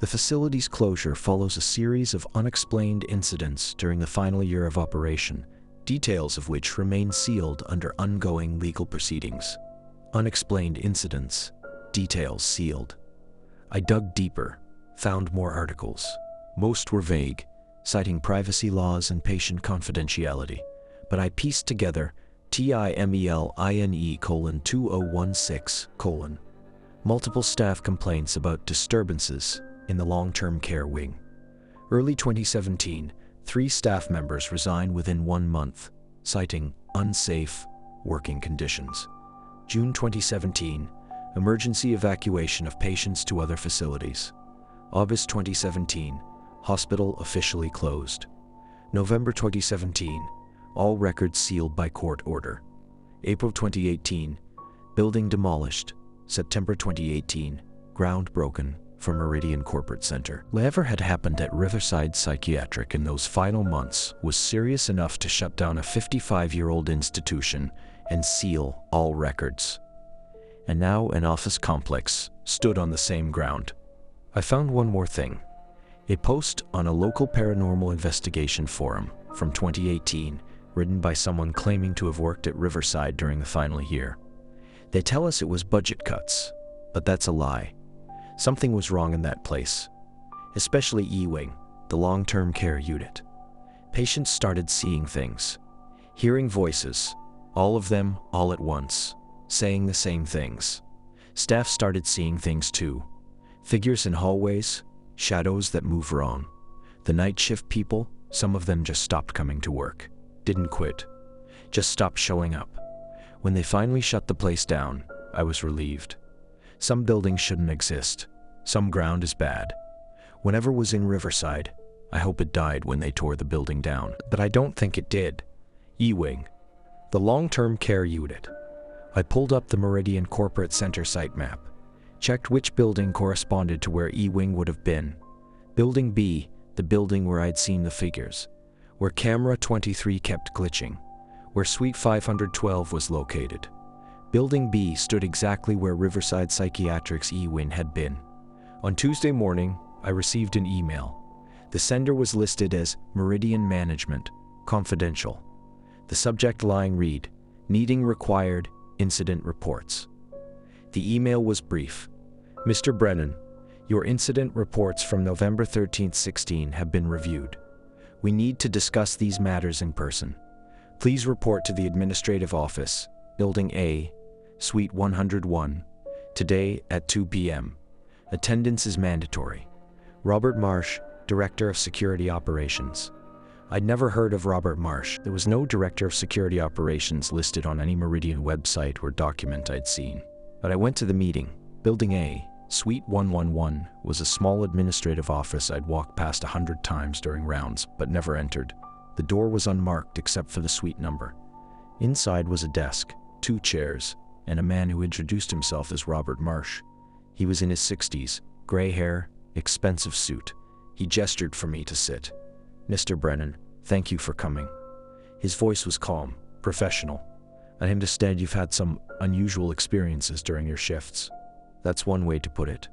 The facility's closure follows a series of unexplained incidents during the final year of operation, details of which remain sealed under ongoing legal proceedings. Unexplained incidents, details sealed. I dug deeper, found more articles. Most were vague, citing privacy laws and patient confidentiality, but I pieced together TIMELINE:2016: multiple staff complaints about disturbances in the long-term care wing. Early 2017, 3 staff members resigned within 1 month, citing unsafe working conditions. June 2017, emergency evacuation of patients to other facilities. August 2017, hospital officially closed. November 2017, all records sealed by court order. April 2018, building demolished. September 2018, ground broken for Meridian Corporate Center. Whatever had happened at Riverside Psychiatric in those final months was serious enough to shut down a 55-year-old institution and seal all records. And now an office complex stood on the same ground. I found one more thing. A post on a local paranormal investigation forum from 2018, written by someone claiming to have worked at Riverside during the final year. They tell us it was budget cuts, but that's a lie. Something was wrong in that place, especially E-Wing, the long-term care unit. Patients started seeing things, hearing voices, all of them all at once. saying the same things. Staff started seeing things too. Figures in hallways, shadows that move wrong. The night shift people, some of them just stopped coming to work. Didn't quit. Just stopped showing up. When they finally shut the place down, I was relieved. Some buildings shouldn't exist. Some ground is bad. Whenever was in Riverside, I hope it died when they tore the building down. But I don't think it did. E-Wing. The long-term care unit. I pulled up the Meridian Corporate Center site map. Checked which building corresponded to where E-Wing would have been. Building B, the building where I'd seen the figures. Where camera 23 kept glitching. Where Suite 512 was located. Building B stood exactly where Riverside Psychiatric's E-Wing had been. On Tuesday morning, I received an email. The sender was listed as Meridian Management, Confidential. The subject line read, Needing Required Incident Reports. The email was brief. Mr. Brennan, your incident reports from November 13, 16 have been reviewed. We need to discuss these matters in person. Please report to the Administrative Office, Building A, Suite 101, today at 2 p.m. Attendance is mandatory. Robert Marsh, Director of Security Operations. I'd never heard of Robert Marsh. There was no Director of Security Operations listed on any Meridian website or document I'd seen. But I went to the meeting. Building A, Suite 111, was a small administrative office I'd walked past 100 times during rounds, but never entered. The door was unmarked except for the suite number. Inside was a desk, 2 chairs, and a man who introduced himself as Robert Marsh. He was in his 60s, gray hair, expensive suit. He gestured for me to sit. Mr. Brennan, thank you for coming. His voice was calm, professional. I understand you've had some unusual experiences during your shifts. That's one way to put it.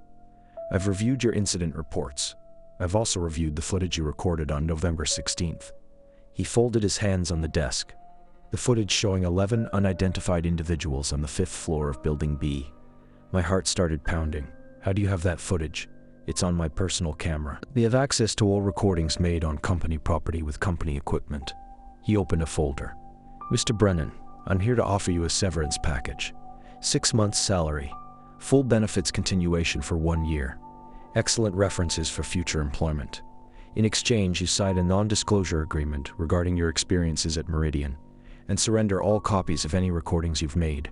I've reviewed your incident reports. I've also reviewed the footage you recorded on November 16th. He folded his hands on the desk. The footage showing 11 unidentified individuals on the 5th floor of Building B. My heart started pounding. How do you have that footage? It's on my personal camera. We have access to all recordings made on company property with company equipment. He opened a folder. Mr. Brennan, I'm here to offer you a severance package. 6 months salary. Full benefits continuation for 1 year. Excellent references for future employment. In exchange, you sign a non-disclosure agreement regarding your experiences at Meridian and surrender all copies of any recordings you've made.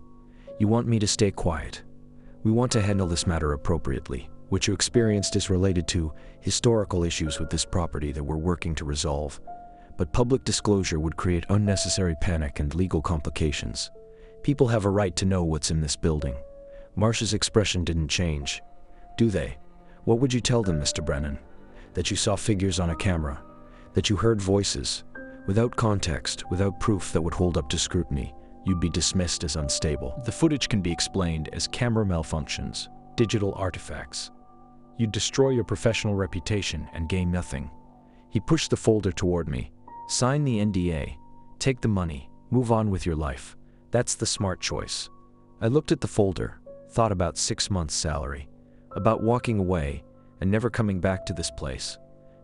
You want me to stay quiet. We want to handle this matter appropriately. What you experienced is related to historical issues with this property that we're working to resolve. But public disclosure would create unnecessary panic and legal complications. People have a right to know what's in this building. Marsh's expression didn't change. Do they? What would you tell them, Mr. Brennan? That you saw figures on a camera? That you heard voices? Without context, without proof that would hold up to scrutiny, you'd be dismissed as unstable. The footage can be explained as camera malfunctions, digital artifacts. You'd destroy your professional reputation and gain nothing. He pushed the folder toward me. Sign the NDA. Take the money. Move on with your life. That's the smart choice. I looked at the folder, thought about 6 months' salary, about walking away and never coming back to this place.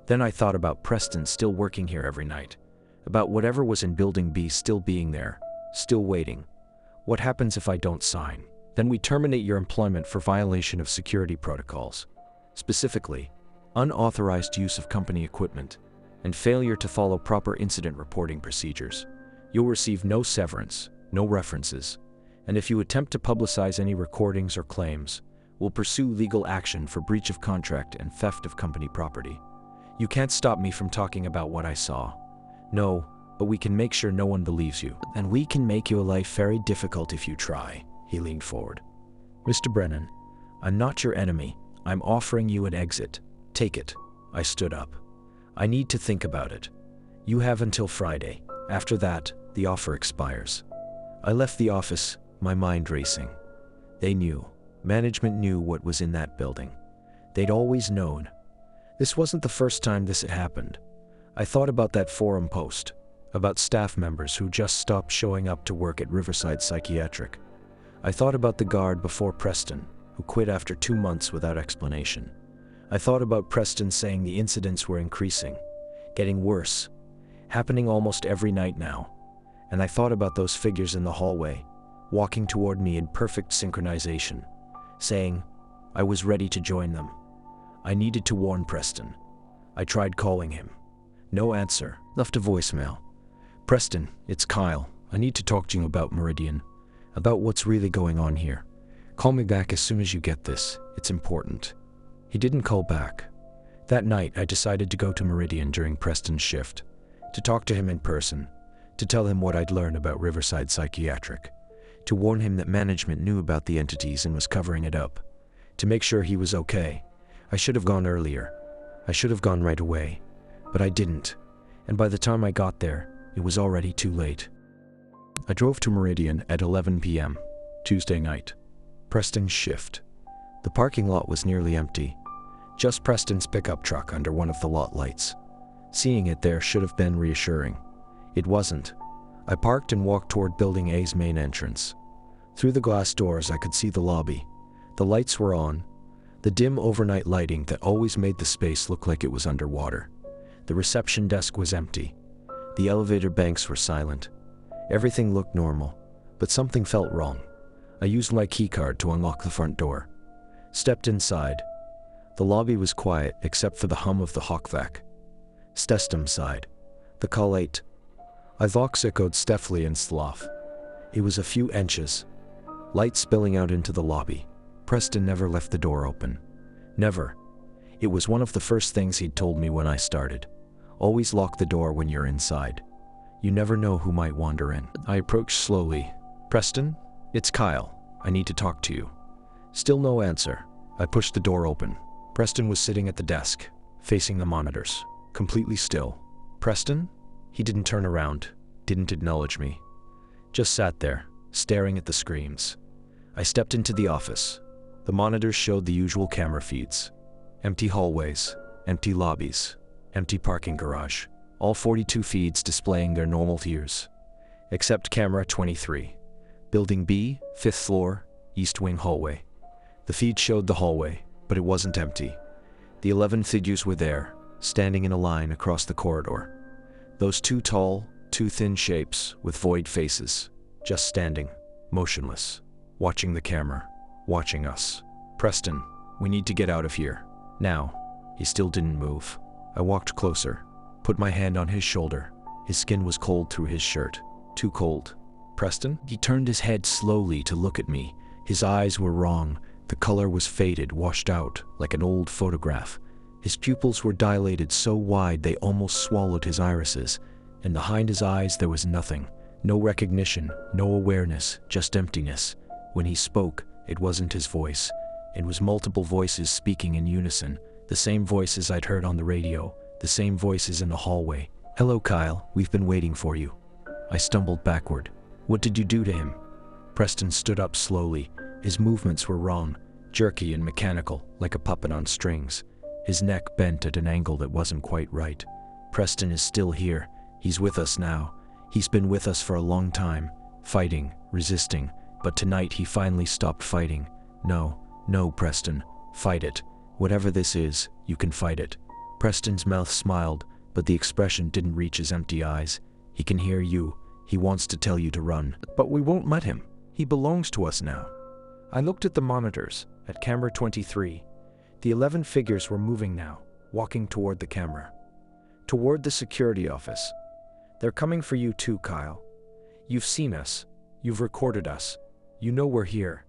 Then I thought about Preston still working here every night, about whatever was in Building B still being there, still waiting. What happens if I don't sign? Then we terminate your employment for violation of security protocols, specifically unauthorized use of company equipment and failure to follow proper incident reporting procedures. You'll receive no severance, no references, and if you attempt to publicize any recordings or claims, we'll pursue legal action for breach of contract and theft of company property. You can't stop me from talking about what I saw. No, but we can make sure no one believes you. And we can make your life very difficult if you try. He leaned forward. Mr. Brennan, I'm not your enemy. I'm offering you an exit. Take it. I stood up. I need to think about it. You have until Friday. After that, the offer expires. I left the office, my mind racing. They knew. Management knew what was in that building. They'd always known. This wasn't the first time this had happened. I thought about that forum post, about staff members who just stopped showing up to work at Riverside Psychiatric. I thought about the guard before Preston, who quit after 2 months without explanation. I thought about Preston saying the incidents were increasing, getting worse, happening almost every night now. And I thought about those figures in the hallway, walking toward me in perfect synchronization, saying, I was ready to join them. I needed to warn Preston. I tried calling him. No answer. Left a voicemail. Preston, it's Kyle. I need to talk to you about Meridian. About what's really going on here. Call me back as soon as you get this. It's important. He didn't call back. That night, I decided to go to Meridian during Preston's shift, to talk to him in person, to tell him what I'd learned about Riverside Psychiatric, to warn him that management knew about the entities and was covering it up, to make sure he was okay. I should have gone earlier. I should have gone right away, but I didn't, and by the time I got there, it was already too late. I drove to Meridian at 11 p.m., Tuesday night. Preston's shift. The parking lot was nearly empty. Just Preston's pickup truck under one of the lot lights. Seeing it there should have been reassuring. It wasn't. I parked and walked toward Building A's main entrance. Through the glass doors I could see the lobby. The lights were on. The dim overnight lighting that always made the space look like it was underwater. The reception desk was empty. The elevator banks were silent. Everything looked normal, but something felt wrong. I used my keycard to unlock the front door. Stepped inside. The lobby was quiet except for the hum of the Hochvac. Stestum sighed. The collate. I echoed Steffley and Sloth. It was a few inches. Light spilling out into the lobby. Preston never left the door open. Never. It was one of the first things he'd told me when I started. Always lock the door when you're inside. You never know who might wander in. I approached slowly. Preston? It's Kyle. I need to talk to you. Still no answer. I pushed the door open. Preston was sitting at the desk, facing the monitors, completely still. Preston? He didn't turn around, didn't acknowledge me. Just sat there, staring at the screens. I stepped into the office. The monitors showed the usual camera feeds. Empty hallways, empty lobbies, empty parking garage. All 42 feeds displaying their normal tiers. Except camera 23. Building B, 5th floor, East Wing hallway. The feed showed the hallway, but it wasn't empty. The 11 figures were there, standing in a line across the corridor. Those two tall, two thin shapes with void faces, just standing, motionless, watching the camera, watching us. Preston, we need to get out of here. Now. He still didn't move. I walked closer, put my hand on his shoulder. His skin was cold through his shirt. Too cold. Preston? He turned his head slowly to look at me. His eyes were wrong. The color was faded, washed out, like an old photograph. His pupils were dilated so wide they almost swallowed his irises, and behind his eyes there was nothing. No recognition, no awareness, just emptiness. When he spoke, it wasn't his voice. It was multiple voices speaking in unison, the same voices I'd heard on the radio, the same voices in the hallway. Hello, Kyle, we've been waiting for you. I stumbled backward. What did you do to him? Preston stood up slowly. His movements were wrong, jerky and mechanical, like a puppet on strings. His neck bent at an angle that wasn't quite right. Preston is still here. He's with us now. He's been with us for a long time, fighting, resisting, but tonight he finally stopped fighting. No, Preston, fight it. Whatever this is, you can fight it. Preston's mouth smiled, but the expression didn't reach his empty eyes. He can hear you. He wants to tell you to run. But we won't let him. He belongs to us now. I looked at the monitors, at camera 23. The 11 figures were moving now, walking toward the camera. Toward the security office. They're coming for you too, Kyle. You've seen us. You've recorded us. You know we're here.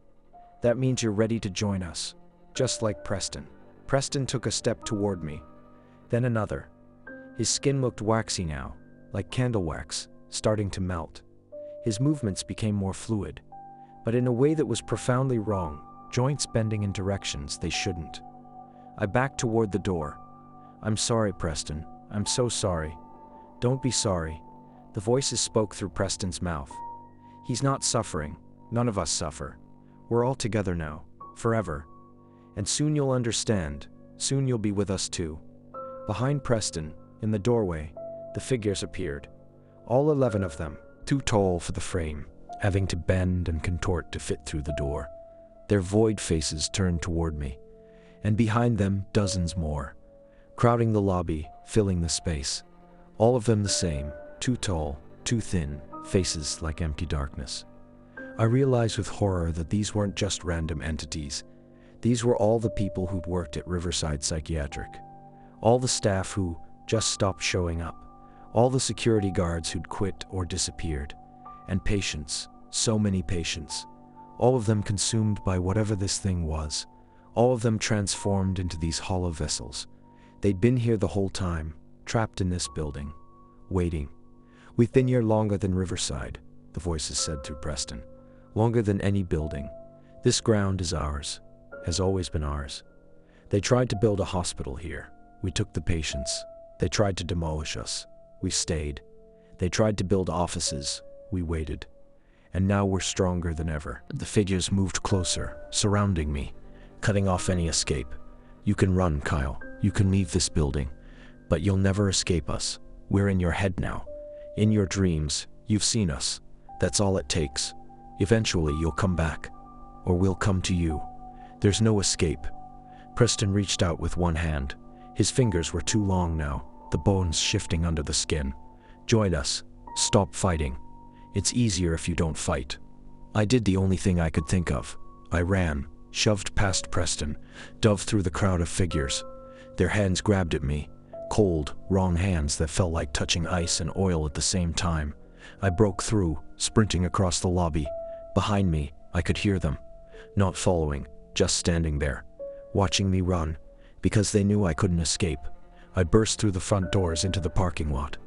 That means you're ready to join us. Just like Preston. Preston took a step toward me. Then another. His skin looked waxy now, like candle wax, starting to melt. His movements became more fluid, but in a way that was profoundly wrong, joints bending in directions they shouldn't. I backed toward the door. I'm sorry, Preston. I'm so sorry. Don't be sorry. The voices spoke through Preston's mouth. He's not suffering. None of us suffer. We're all together now, forever. And soon you'll understand. Soon you'll be with us too. Behind Preston, in the doorway, the figures appeared. All 11 of them, too tall for the frame, having to bend and contort to fit through the door. Their void faces turned toward me, and behind them dozens more, crowding the lobby, filling the space. All of them the same, too tall, too thin, faces like empty darkness. I realized with horror that these weren't just random entities. These were all the people who'd worked at Riverside Psychiatric. All the staff who just stopped showing up. All the security guards who'd quit or disappeared. And patients, so many patients. All of them consumed by whatever this thing was. All of them transformed into these hollow vessels. They'd been here the whole time, trapped in this building, waiting. "We've been here longer than Riverside," the voices said through Preston. "Longer than any building. This ground is ours, has always been ours. They tried to build a hospital here. We took the patients. They tried to demolish us. We stayed. They tried to build offices. We waited. And now we're stronger than ever." The figures moved closer, surrounding me, cutting off any escape. "You can run, Kyle. You can leave this building. But you'll never escape us. We're in your head now. In your dreams. You've seen us. That's all it takes. Eventually you'll come back. Or we'll come to you. There's no escape." Preston reached out with one hand. His fingers were too long now, the bones shifting under the skin. "Join us. Stop fighting. It's easier if you don't fight." I did the only thing I could think of. I ran, shoved past Preston, dove through the crowd of figures. Their hands grabbed at me, cold, wrong hands that felt like touching ice and oil at the same time. I broke through, sprinting across the lobby. Behind me, I could hear them, not following, just standing there, watching me run, because they knew I couldn't escape. I burst through the front doors into the parking lot,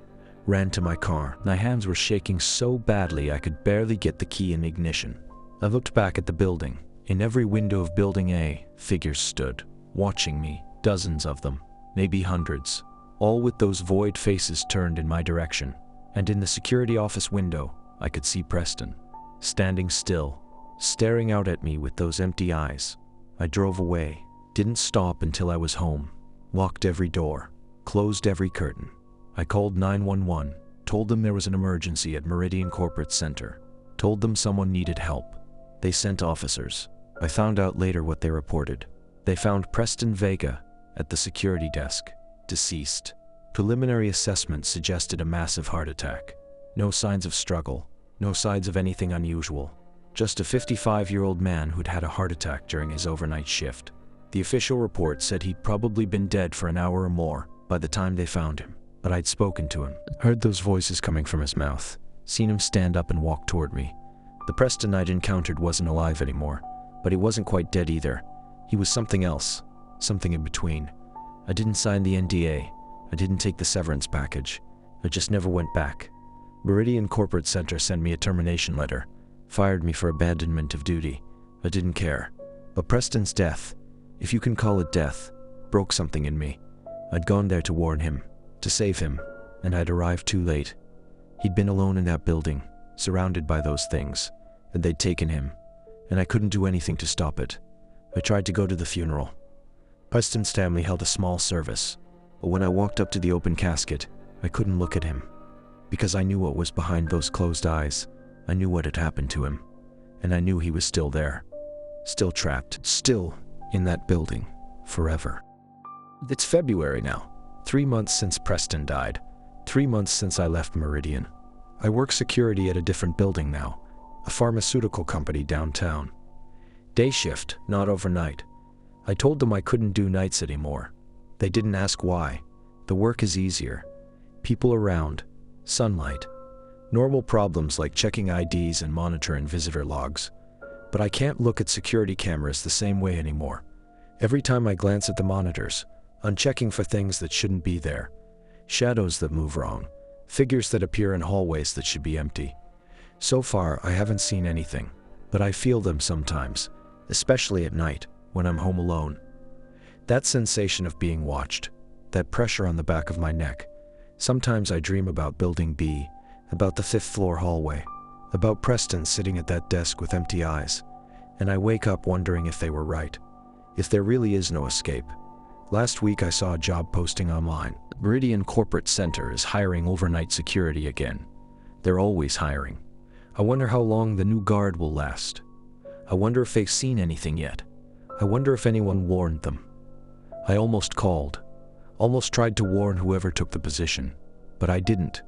ran to my car. My hands were shaking so badly I could barely get the key in ignition. I looked back at the building. In every window of Building A, figures stood, watching me, dozens of them, maybe hundreds, all with those void faces turned in my direction. And in the security office window, I could see Preston, standing still, staring out at me with those empty eyes. I drove away, didn't stop until I was home, locked every door, closed every curtain. I called 911, told them there was an emergency at Meridian Corporate Center, told them someone needed help. They sent officers. I found out later what they reported. They found Preston Vega at the security desk, deceased. Preliminary assessment suggested a massive heart attack. No signs of struggle, no signs of anything unusual. Just a 55-year-old man who'd had a heart attack during his overnight shift. The official report said he'd probably been dead for an hour or more by the time they found him. But I'd spoken to him, heard those voices coming from his mouth, seen him stand up and walk toward me. The Preston I'd encountered wasn't alive anymore, but he wasn't quite dead either. He was something else, something in between. I didn't sign the NDA. I didn't take the severance package. I just never went back. Meridian Corporate Center sent me a termination letter, fired me for abandonment of duty. I didn't care. But Preston's death, if you can call it death, broke something in me. I'd gone there to warn him, to save him, and I'd arrived too late. He'd been alone in that building, surrounded by those things, and they'd taken him, and I couldn't do anything to stop it. I tried to go to the funeral. Preston's family held a small service, but when I walked up to the open casket, I couldn't look at him, because I knew what was behind those closed eyes. I knew what had happened to him, and I knew he was still there, still trapped, still in that building, forever. It's February now. 3 months since Preston died. 3 months since I left Meridian. I work security at a different building now, a pharmaceutical company downtown. Day shift, not overnight. I told them I couldn't do nights anymore. They didn't ask why. The work is easier. People around, sunlight, normal problems like checking IDs and monitoring visitor logs. But I can't look at security cameras the same way anymore. Every time I glance at the monitors, I'm checking for things that shouldn't be there. Shadows that move wrong. Figures that appear in hallways that should be empty. So far, I haven't seen anything, but I feel them sometimes, especially at night, when I'm home alone. That sensation of being watched, that pressure on the back of my neck. Sometimes I dream about Building B, about the 5th floor hallway, about Preston sitting at that desk with empty eyes, and I wake up wondering if they were right, if there really is no escape. Last week I saw a job posting online. Meridian Corporate Center is hiring overnight security again. They're always hiring. I wonder how long the new guard will last. I wonder if they've seen anything yet. I wonder if anyone warned them. I almost called, almost tried to warn whoever took the position, but I didn't.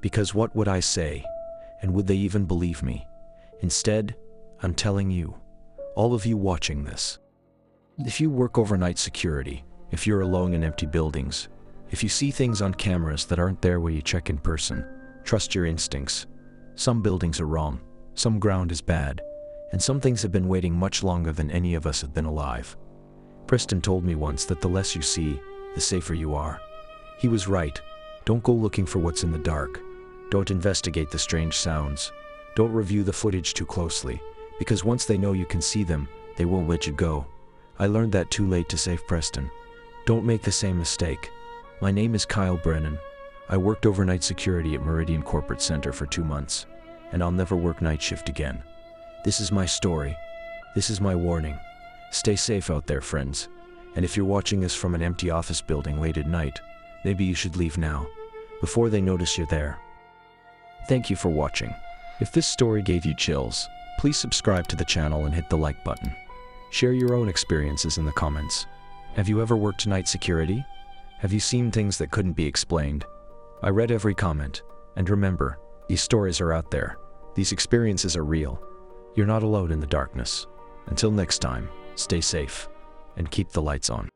Because what would I say? And would they even believe me? Instead, I'm telling you, all of you watching this, if you work overnight security, if you're alone in empty buildings, if you see things on cameras that aren't there where you check in person, trust your instincts. Some buildings are wrong, some ground is bad, and some things have been waiting much longer than any of us have been alive. Preston told me once that the less you see, the safer you are. He was right. Don't go looking for what's in the dark. Don't investigate the strange sounds. Don't review the footage too closely, because once they know you can see them, they won't let you go. I learned that too late to save Preston. Don't make the same mistake. My name is Kyle Brennan. I worked overnight security at Meridian Corporate Center for 2 months, and I'll never work night shift again. This is my story. This is my warning. Stay safe out there, friends. And if you're watching this from an empty office building late at night, maybe you should leave now, before they notice you're there. Thank you for watching. If this story gave you chills, please subscribe to the channel and hit the like button. Share your own experiences in the comments. Have you ever worked night security? Have you seen things that couldn't be explained? I read every comment, and remember, these stories are out there. These experiences are real. You're not alone in the darkness. Until next time, stay safe, and keep the lights on.